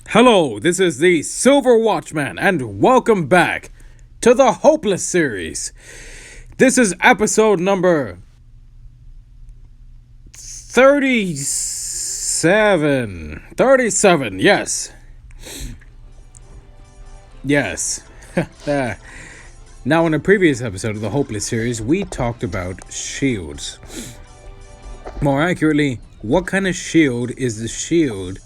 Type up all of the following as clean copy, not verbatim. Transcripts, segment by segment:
Hello, this is the Silver Watchman, and welcome back to the Hopeless series. This is episode number 37. 37, yes. Yes. Now, in a previous episode of the Hopeless series, we talked about shields. More accurately, what kind of shield is the shield?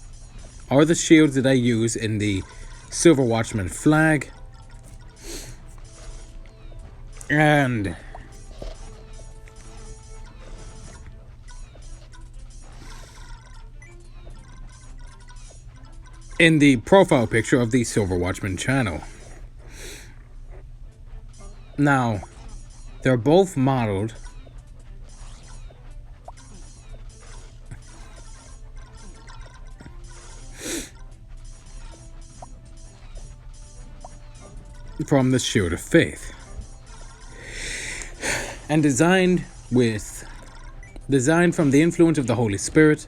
Are the shields that I use in the Silver Watchman flag? And in the profile picture of the Silver Watchman channel. Now, they're both modeled from the Shield of Faith, and designed from the influence of the Holy Spirit.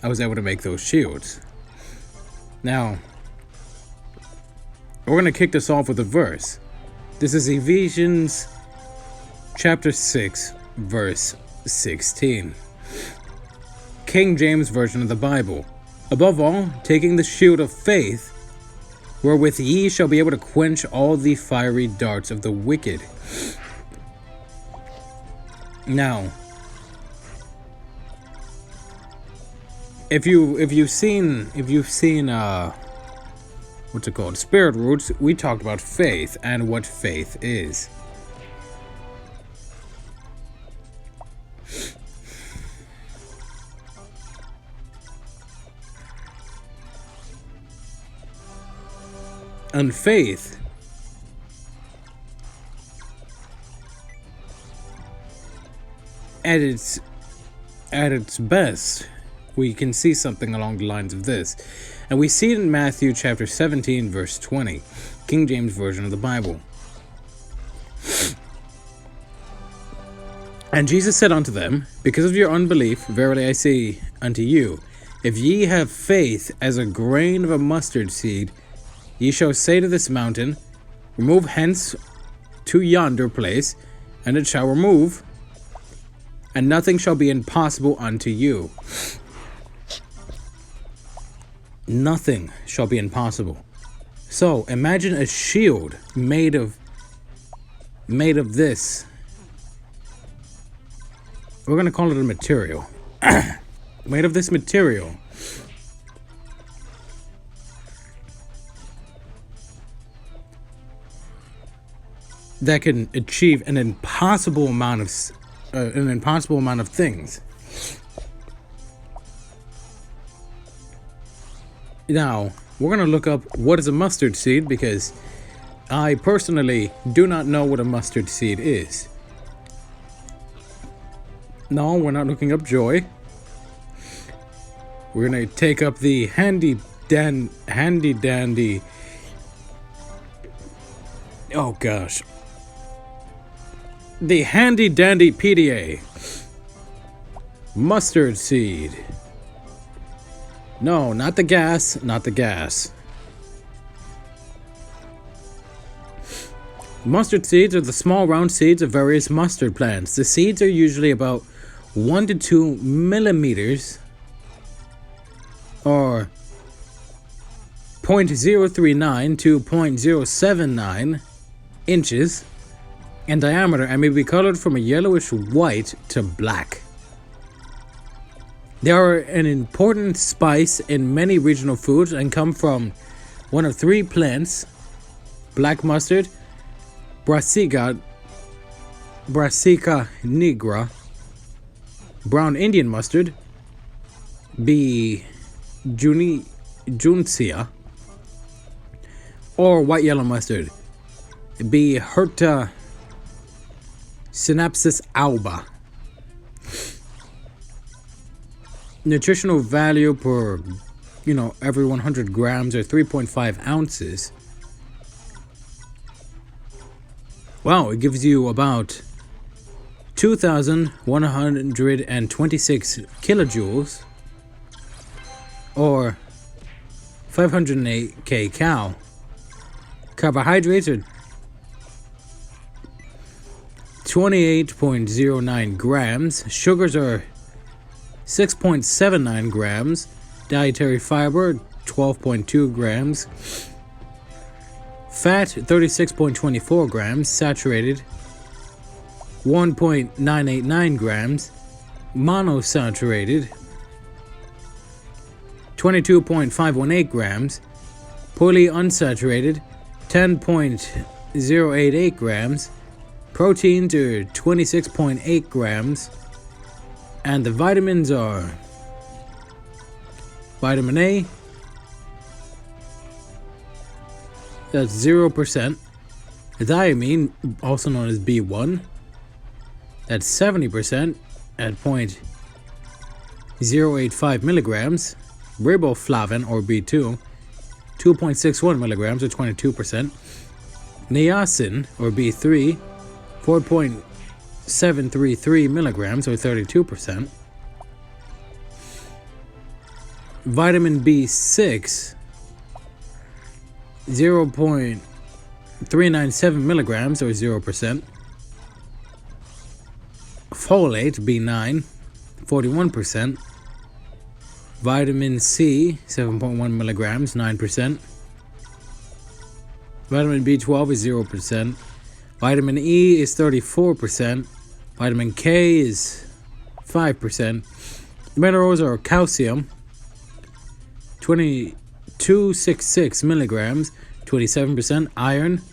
I was able to make those shields. Now, we're going to kick this off with a verse. This is Ephesians chapter 6, verse 16. King James Version of the Bible. Above all, taking the shield of faith, wherewith ye shall be able to quench all the fiery darts of the wicked. Now, if you've seen what's it called? Spirit Roots, we talked about faith and what faith is. And faith at its best, we can see something along the lines of this. And we see it in Matthew chapter 17, verse 20, King James Version of the Bible. And Jesus said unto them, because of your unbelief, verily I say unto you, if ye have faith as a grain of a mustard seed, ye shall say to this mountain, remove hence to yonder place, and it shall remove, and nothing shall be impossible unto you. Nothing shall be impossible. So imagine a shield made of this. We're going to call it a material. Made of this material. That can achieve an impossible amount of things. Now, we're going to look up what is a mustard seed, because I personally do not know what a mustard seed is. No, we're not looking up Joy. We're going to take up the handy dandy. Oh gosh. The handy dandy PDA. Mustard seed. No, not the gas, not the gas. Mustard seeds are the small round seeds of various mustard plants. The seeds are usually about 1 to 2 millimeters or 0.039 to 0.079 inches in diameter, and may be colored from a yellowish white to black. They are an important spice in many regional foods and come from one of 3 plants: black mustard, Brassica nigra, brown Indian mustard, B. juncea, or white yellow mustard, B. Hirta synapsis alba. Nutritional value per, every 100 grams or 3.5 ounces. Wow, it gives you about 2,126 kilojoules, or 508 kcal. Carbohydrates are 28.09 grams. Sugars are 6.79 grams. Dietary fiber 12.2 grams. Fat 36.24 grams. Saturated 1.989 grams. Monosaturated 22.518 grams. Polyunsaturated 10.088 grams. Proteins are 26.8 grams. And the vitamins are vitamin A, that's 0%. Thiamine, also known as B1, that's 70% at 0.085 milligrams. Riboflavin, or B2, 2.61 milligrams, or 22%. Niacin, or B3, 4.733 milligrams, or 32%. Vitamin B6, 0.397 milligrams, or 0%. Folate, B9, 41%. Vitamin C, 7.1 milligrams, 9%. Vitamin B12 is 0%. Vitamin E is 34%. Vitamin K is 5%. Minerals are calcium, 2266 milligrams, 27%. Iron,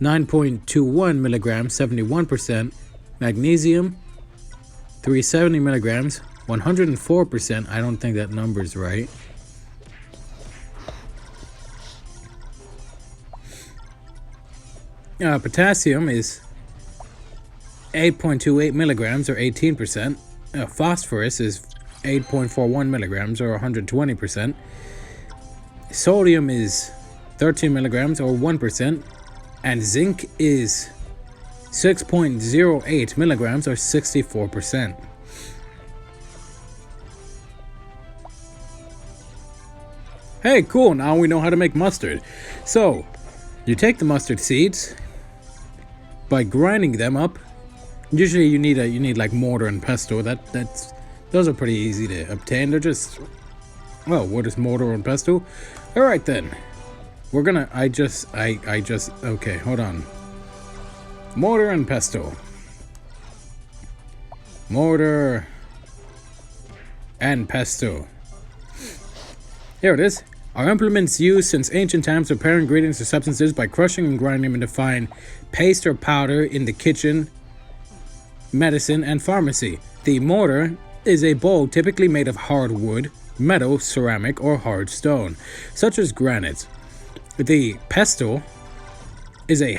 9.21 milligrams, 71%. Magnesium, 370 milligrams, 104%. I don't think that number's right. Potassium is 8.28 milligrams, or 18%. Phosphorus is 8.41 milligrams, or 120%. Sodium is 13 milligrams, or 1%. And zinc is 6.08 milligrams, or 64%. Hey, cool, now we know how to make mustard. So, you take the mustard seeds by grinding them up. Usually you need like mortar and pestle. Those are pretty easy to obtain. They're just, well, what is mortar and pestle? All right then. We're gonna okay, hold on. Mortar and pestle. Mortar and pestle. Here it is. Are implements used since ancient times to prepare ingredients or substances by crushing and grinding them into fine paste or powder in the kitchen, medicine, and pharmacy. The mortar is a bowl typically made of hard wood, metal, ceramic, or hard stone, such as granite. The pestle is a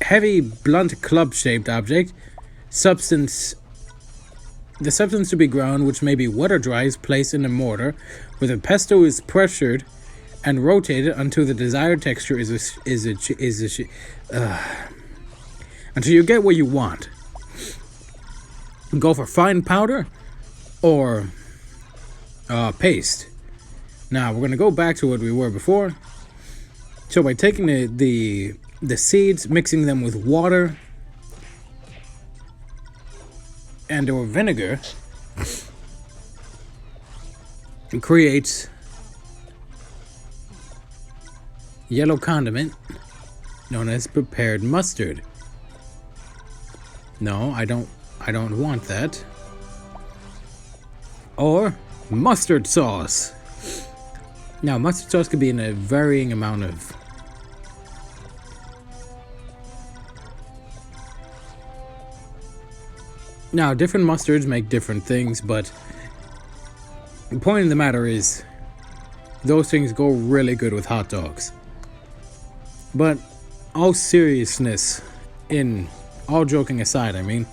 heavy, blunt, club-shaped object. The substance to be ground, which may be wet or dry, is placed in the mortar, where the pestle is pressured and rotated until the desired texture until you get what you want. Go for fine powder or paste. Now we're gonna go back to what we were before. So by taking the seeds, mixing them with water and or vinegar, it creates yellow condiment known as prepared mustard. No, I don't want that. Or mustard sauce. Now, mustard sauce could be in a varying amount of Now, different mustards make different things, but the point of the matter is those things go really good with hot dogs. But all seriousness, all joking aside, I mean,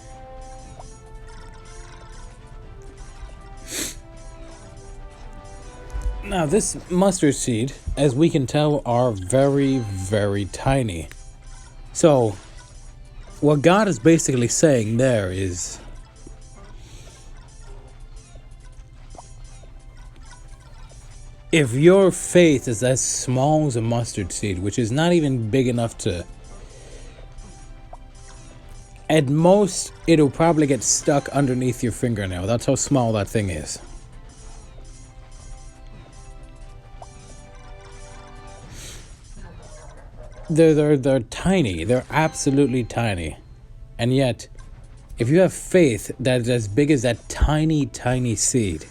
now this mustard seed, as we can tell, are very, very tiny. So what God is basically saying there is, If your faith is as small as a mustard seed, which is not even big enough to... At most, it'll probably get stuck underneath your fingernail. That's how small that thing is. They're tiny. They're absolutely tiny. And yet, if you have faith that is as big as that tiny, tiny seed,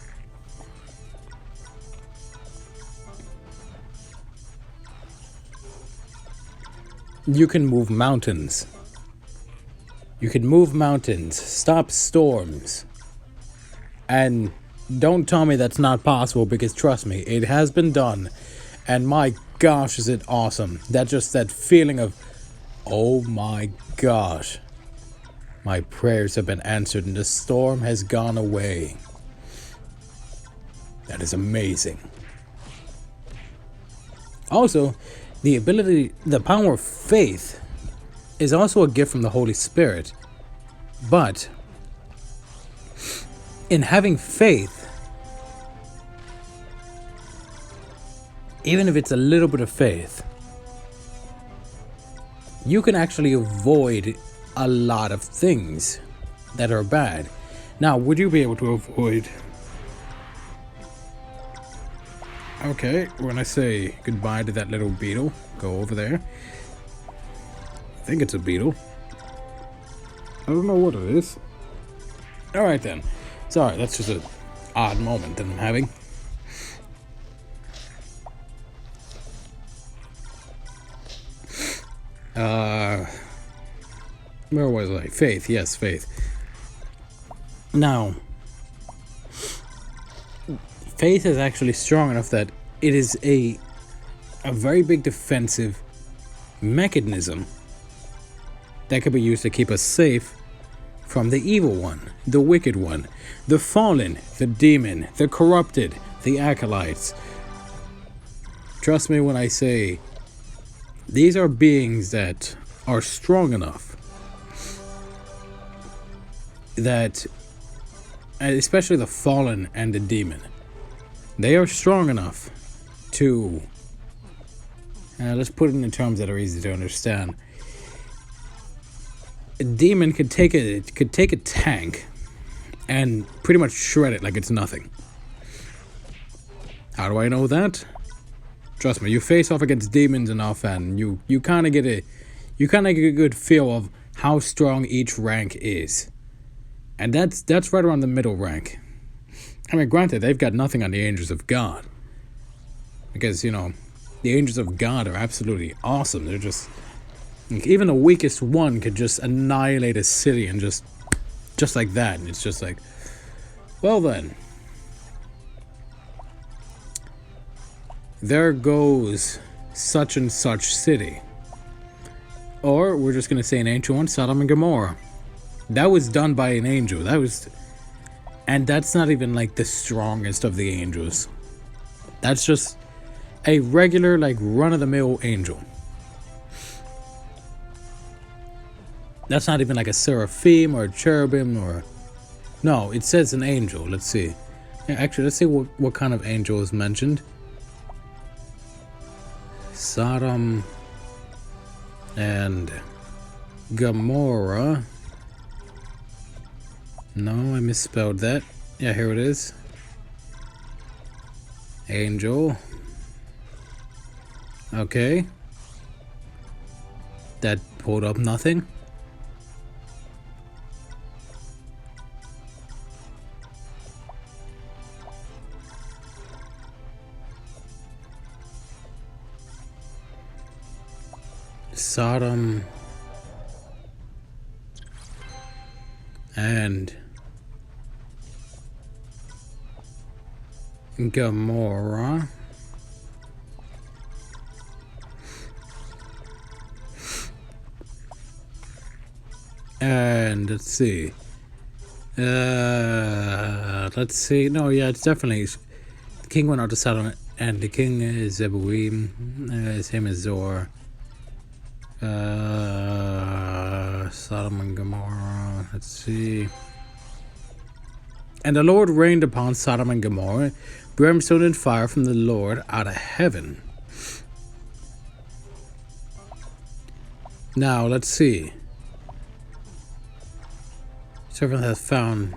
you can move mountains. You can move mountains, stop storms. And don't tell me that's not possible, because trust me, it has been done. And my gosh, is it awesome. That feeling of, oh my gosh, my prayers have been answered and the storm has gone away. That is amazing. Also, the power of faith is also a gift from the Holy Spirit. But in having faith, even if it's a little bit of faith, you can actually avoid a lot of things that are bad. Now, would you be able to avoid... Okay, when I say goodbye to that little beetle, go over there. I think it's a beetle. I don't know what it is. Alright then. Sorry, that's just an odd moment that I'm having. Where was I? Faith, yes, faith. Now, faith is actually strong enough that it is a very big defensive mechanism that could be used to keep us safe from the evil one, the wicked one, the fallen, the demon, the corrupted, the acolytes. Trust me when I say these are beings that are strong enough that, especially the fallen and the demon, they are strong enough to, let's put it in terms that are easy to understand. A demon could take a tank and pretty much shred it like it's nothing. How do I know that? Trust me, you face off against demons enough, and you kind of get a good feel of how strong each rank is, and that's right around the middle rank. I mean, granted, they've got nothing on the angels of God, because the angels of God are absolutely awesome. They're just, even the weakest one could just annihilate a city and just like that, and it's just like, well then, there goes such and such city. Or we're just gonna say an ancient one, Sodom and Gomorrah. That was done by an angel. And that's not even like the strongest of the angels. That's just a regular, like, run-of-the-mill angel. That's not even like a seraphim or a cherubim or... No, it says an angel. Let's see. Yeah, actually, let's see what kind of angel is mentioned. Sodom and Gomorrah. No, I misspelled that. Yeah, here it is. Angel. Okay. That pulled up nothing. Sodom and Gomorrah. And let's see. No, yeah, it's definitely the king went out to Sodom, and the king is Zeboim. His name is Zor. Sodom and Gomorrah. Let's see. And the Lord rained upon Sodom and Gomorrah brimstone and fire from the Lord out of heaven. Now, let's see. Servant hath found...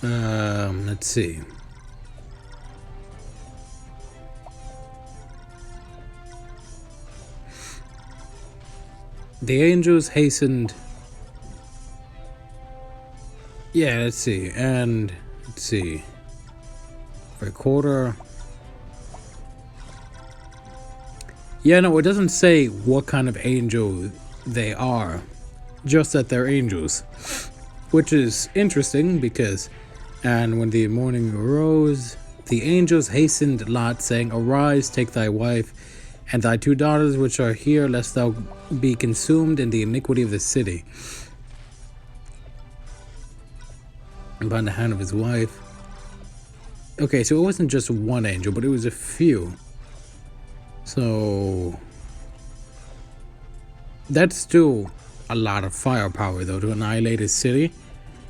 let's see. The angels hastened... Yeah, let's see. And, let's see. Recorder... Yeah, no, it doesn't say what kind of angel they are. Just that they're angels. Which is interesting because... And when the morning arose, the angels hastened Lot, saying, Arise, take thy wife, and thy 2 daughters which are here, lest thou be consumed in the iniquity of the city. And by the hand of his wife. Okay, so it wasn't just one angel, but it was a few. So that's still a lot of firepower, though, to annihilate a city.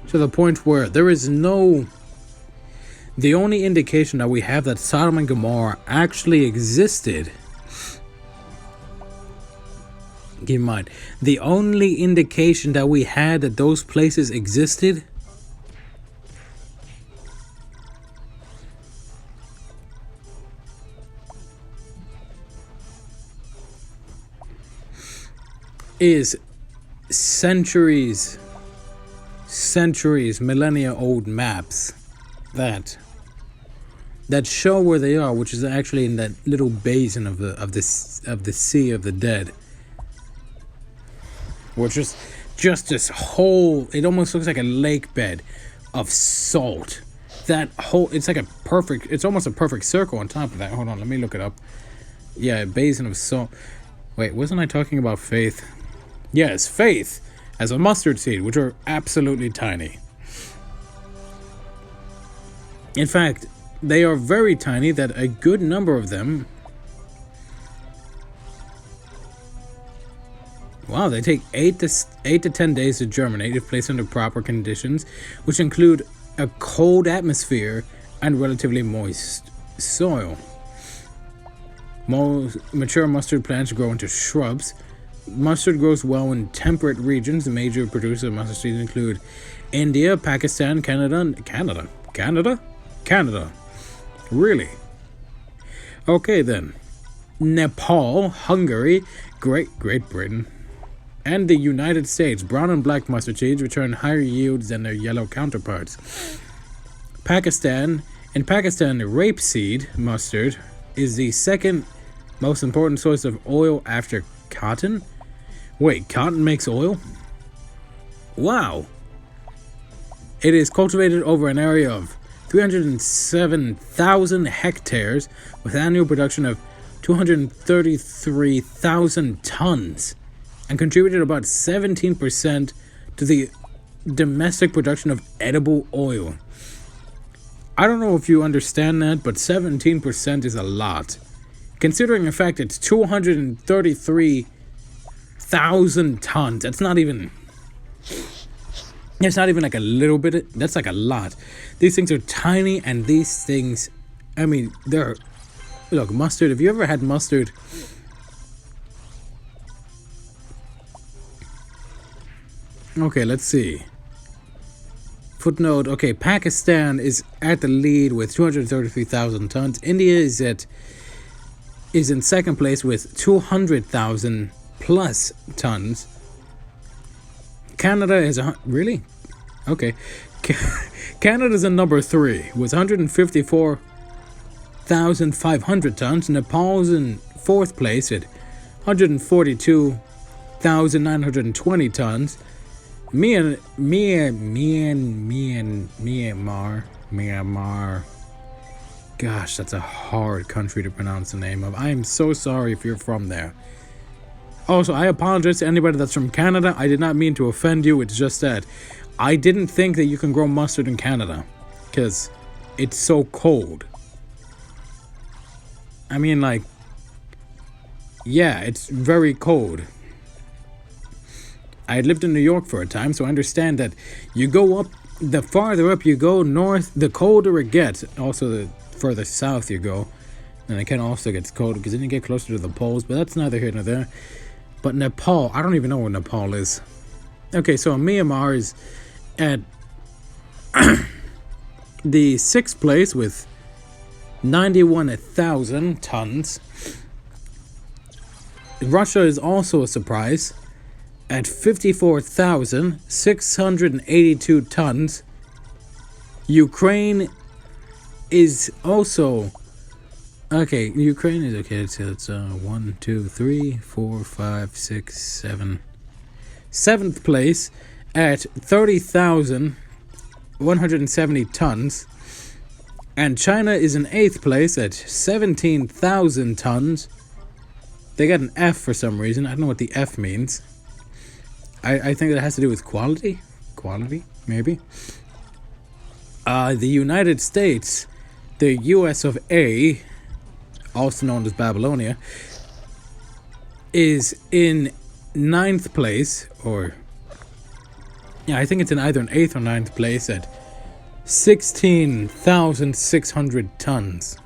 To the point where there is no... The only indication that we have that Sodom and Gomorrah actually existed... Keep in mind, the only indication that we had that those places existed... is millennia old maps that show where they are, which is actually in that little basin of the Sea of the Dead, which is just this whole... It almost looks like a lake bed of salt. That whole... It's like a perfect... It's almost a perfect circle on top of that. Hold on, let me look it up. Yeah, a basin of salt. Wait, wasn't I talking about faith? Yes, faith as a mustard seed, which are absolutely tiny. In fact, they are very tiny that a good number of them... Wow, they take 8 to 10 days to germinate if placed under proper conditions, which include a cold atmosphere and relatively moist soil. Most mature mustard plants grow into shrubs. Mustard grows well in temperate regions. The major producers of mustard seeds include India, Pakistan, Canada. Really? Okay then. Nepal, Hungary, Great Britain, and the United States. Brown and black mustard seeds return higher yields than their yellow counterparts. In Pakistan, rapeseed mustard is the second most important source of oil after cotton. Wait, cotton makes oil? Wow. It is cultivated over an area of 307,000 hectares with annual production of 233,000 tons and contributed about 17% to the domestic production of edible oil. I don't know if you understand that, but 17% is a lot. Considering the fact it's 233,000 tons, that's not even like a little bit, that's like a lot. These things are tiny, and these things, I mean, look, mustard, if you ever had mustard, okay, let's see. Footnote, okay, Pakistan is at the lead with 233,000 tons. India is in second place with 200,000 plus tons. Canada is really? Okay. Canada's in number 3 with 154,500 tons. Nepal's in 4th place at 142,920 tons. Myanmar. Gosh, that's a hard country to pronounce the name of. I am so sorry if you're from there. Also, I apologize to anybody that's from Canada. I did not mean to offend you. It's just that I didn't think that you can grow mustard in Canada because it's so cold. I mean, like, yeah, it's very cold. I had lived in New York for a time, so I understand that you go up the farther up you go north, the colder it gets. Also, the further south you go, and it can also get cold because then you get closer to the poles, but that's neither here nor there. But Nepal, I don't even know where Nepal is. Okay, so Myanmar is at the 6th place with 91,000 tons. Russia is also a surprise at 54,682 tons. Ukraine is also okay. Ukraine is okay. It's 1, 2, 3, 4, 5, 6, 7. 7th place at 30,170 tons. And China is in 8th place at 17,000 tons. They got an F for some reason. I don't know what the F means. I think that has to do with quality. Quality, maybe. The United States, the US of A, also known as Babylonia, is in 9th place, I think it's in either an 8th or 9th place at 16,600 tons.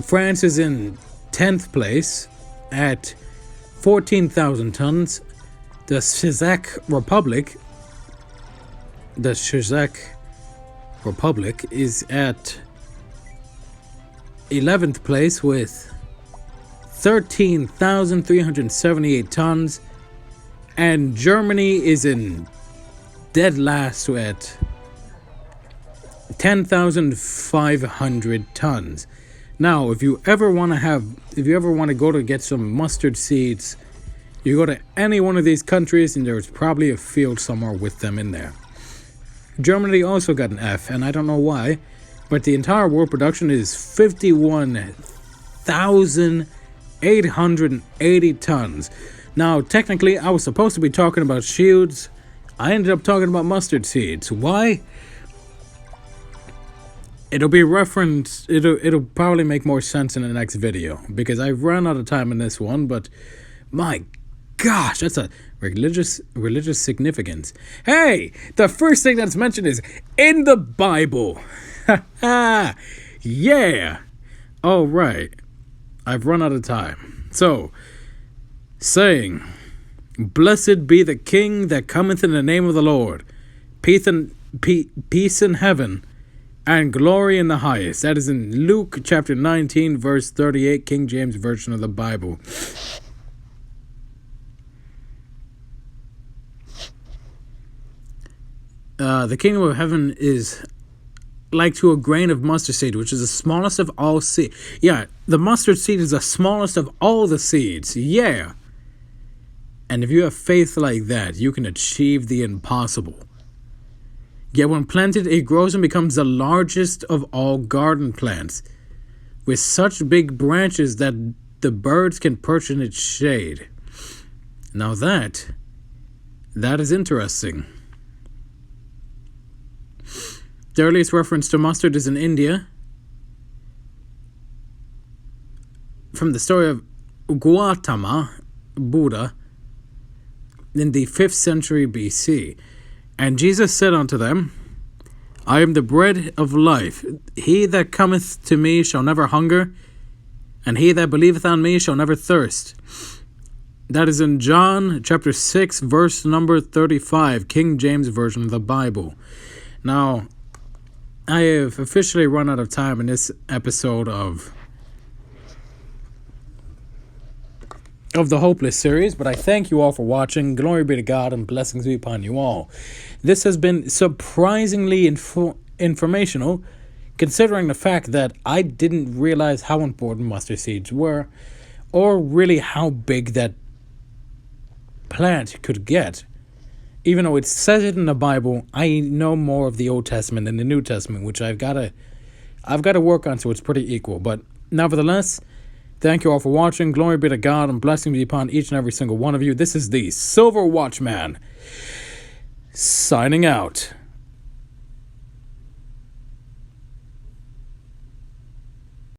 France is in 10th place at 14,000 tons. The Czech Republic is at 11th place with 13,378 tons, and Germany is in dead last at 10,500 tons. Now, if you ever want to go to get some mustard seeds, you go to any one of these countries and there's probably a field somewhere with them in there. Germany also got an F, and I don't know why, but the entire world production is 51,880 tons. Now, technically, I was supposed to be talking about shields. I ended up talking about mustard seeds. Why? It'll be referenced. It'll probably make more sense in the next video because I've run out of time in this one. But my gosh, that's a religious significance. Hey, the first thing that's mentioned is in the Bible. Yeah. All right. I've run out of time. So, saying, "Blessed be the King that cometh in the name of the Lord, peace in heaven, and glory in the highest." That is in Luke chapter 19, verse 38, King James Version of the Bible. The kingdom of heaven is like to a grain of mustard seed, which is the smallest of all seeds. Yeah, the mustard seed is the smallest of all the seeds. Yeah. And if you have faith like that, you can achieve the impossible. Yet when planted, it grows and becomes the largest of all garden plants, with such big branches that the birds can perch in its shade. Now that is interesting. The earliest reference to mustard is in India, from the story of Gautama Buddha in the 5th century BC. And Jesus said unto them, "I am the bread of life. He that cometh to me shall never hunger, and he that believeth on me shall never thirst." That is in John chapter 6, verse number 35, King James Version of the Bible. Now, I have officially run out of time in this episode of the Hopeless series, but I thank you all for watching. Glory be to God and blessings be upon you all. This has been surprisingly informational, considering the fact that I didn't realize how important mustard seeds were, or really how big that plant could get. Even though it says it in the Bible, I know more of the Old Testament than the New Testament, which I've got to work on, so it's pretty equal. But nevertheless, thank you all for watching. Glory be to God and blessings be upon each and every single one of you. This is the Silver Watchman, signing out.